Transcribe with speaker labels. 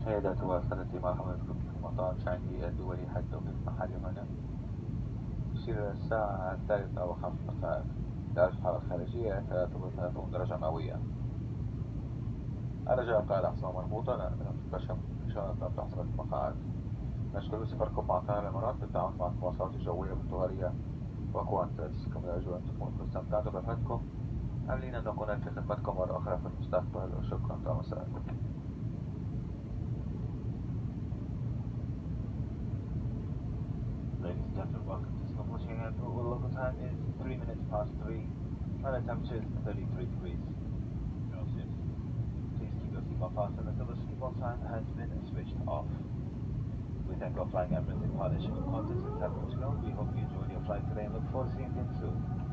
Speaker 1: سيدات وسادتي، مرحبا بكم في مطار شانغهي الدولي حيث توقيت محلي هنا. يشير الساعة 3:05. درجة الحرارة الخارجية 33 درجة مئوية. الرجاء قال أحصاء مربوطة لم تكتشف إشارة تحصل المقاعد. نشكر سفركم مع قناة الإمارات بالتعاون مع المواصلات الجوية البرتغالية وكوانتس. كما يرجو أن تكونوا استمتعتوا برحلتكم. آملين أن نكون في خدمتكم مرة أخرى في المستقبل، وشكرا على مساءكم. Ladies and gentlemen, welcome to Singapore Changi Airport, where local time is 3 minutes past 3. Planet temperature is 33 degrees Celsius. Please keep your seatbelt fastened until the seatbelt sign has been switched off. We thank our flying Emirates in partnership with Qantas and TAP Portugal. We hope you enjoyed your flight today and look forward to seeing you again soon.